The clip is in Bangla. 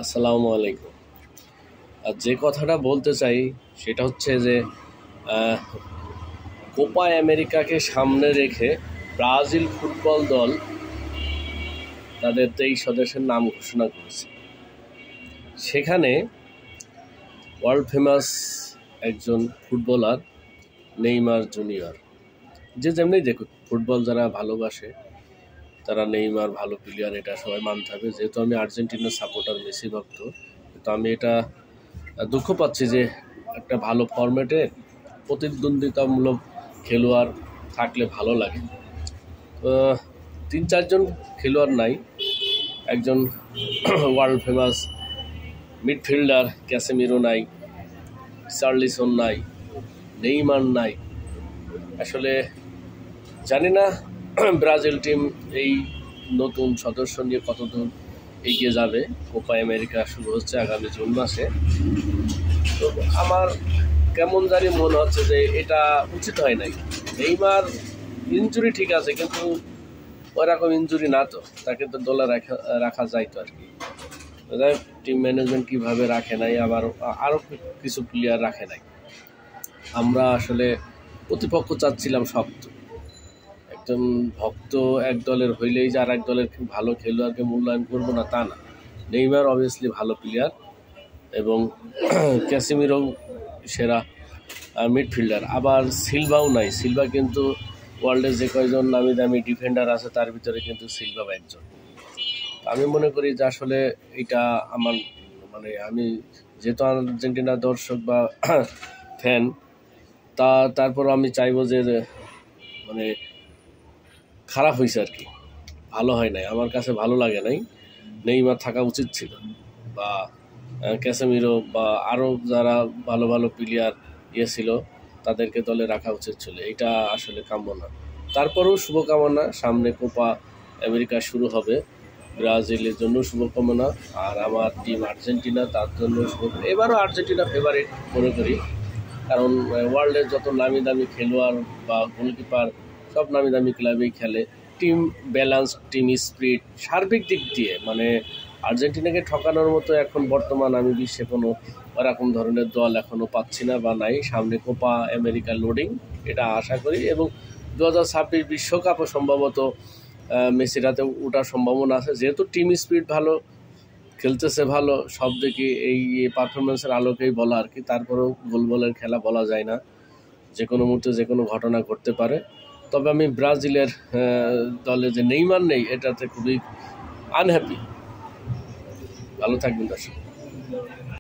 আসসালামু আলাইকুম। আর যে কথাটা বলতে চাই সেটা হচ্ছে যে আহ, কোপা আমেরিকাকে সামনে রেখে ব্রাজিল ফুটবল দল তাদের 23 সদস্যের নাম ঘোষণা করেছে। সেখানে ওয়ার্ল্ড ফেমাস একজন ফুটবলার নেইমার জুনিয়র, যে যেমনি দেখুক ফুটবল যারা ভালোবাসে তারা নেইমার ভালো প্লেয়ার, এটা সবাই মানতে হবে। যেহেতু আমি আর্জেন্টিনার সাপোর্টার, মেসি ভক্ত, তো আমি এটা দুঃখ পাচ্ছি যে একটা ভালো ফরম্যাটে প্রতিদ্বন্দ্বিতামূলক খেলোয়াড় থাকলে ভালো লাগে। তো 3-4জন খেলোয়াড় নাই। একজন ওয়ার্ল্ড ফেমাস মিডফিল্ডার ক্যাসেমিরো নাই, চার্লিসন নাই, নেইমার নাই। আসলে জানি না ব্রাজিল টিম এই নতুন সদস্য নিয়ে কতদূর এগিয়ে যাবে। কোপা আমেরিকা শুরু হচ্ছে আগামী জুন মাসে। তো আমার কেমন জানি মনে হচ্ছে যে এটা উচিত হয় নাই। নেইমার ইনজুরি ঠিক আছে, কিন্তু ওরকম ইনজুরি না, তো তাকে তো দলে রাখা যাইতো আর কি। টিম ম্যানেজমেন্ট কীভাবে রাখে নাই, আবার আরও কিছু প্লেয়ার রাখে নাই। আমরা আসলে প্রতিপক্ষ চাচ্ছিলাম শক্ত, একদম ভক্ত এক দলের হইলেই যে আর এক দলের ভালো খেলোয়াড়কে মূল্যায়ন করবো না তা না। নেইমার অবভিয়াসলি ভালো প্লেয়ার এবং ক্যাসেমিরো সেরা মিডফিল্ডার, আবার সিলভাও নাই। সিলভা কিন্তু ওয়ার্ল্ডের যে কয়জন নামি দামি ডিফেন্ডার আছে তার ভিতরে কিন্তু সিলভাও একজন। আমি মনে করি যে আসলে এটা আমার আমি যেহেতু আর্জেন্টিনার দর্শক বা ফ্যান, তারপর আমি চাইবো যে খারাপ হয়েছে আর কি, ভালো হয় নাই, আমার কাছে ভালো লাগে নাই। নেইমার থাকা উচিত ছিল, বা ক্যাসেমিরো বা আরও যারা ভালো ভালো প্লেয়ার ছিল তাদেরকে দলে রাখা উচিত ছিল। এটা আসলে কাম্য না। তারপরেও শুভকামনা, সামনে কোপা আমেরিকা শুরু হবে, ব্রাজিলের জন্য শুভকামনা। আর আমার টিম আর্জেন্টিনা, তার জন্য শুভকামনা। এবারও আর্জেন্টিনা ফেভারিট মনে করি, কারণ ওয়ার্ল্ডের যত নামি দামি খেলোয়াড় বা গোলকিপার সব নামি দামি ক্লাবেই খেলে। টিম ব্যালেন্স, টিম স্পিরিট, সার্বিক দিক দিয়ে আর্জেন্টিনাকে ঠকানোর মতো এখন বর্তমান আমি বিশ্বে কোনো ওরকম ধরনের দল এখনও পাচ্ছি না বা নাই। সামনে কোপা আমেরিকা লোডিং, এটা আশা করি। এবং 2026 বিশ্বকাপও সম্ভবত মেসির হাতে ওঠার সম্ভাবনা আছে, যেহেতু টিম স্পিরিট ভালো, খেলতেছে ভালো, সব দেখি এই পারফরমেন্সের আলোকেই বলা আর কি। তারপরেও গোলবলের খেলা বলা যায় না, যে কোনো মুহূর্তে যে কোনো ঘটনা ঘটতে পারে। তবে আমি ব্রাজিলের দলে যে নেইমার নেই এটাতে খুবই আনহ্যাপি। ভালো থাকবেন দর্শক।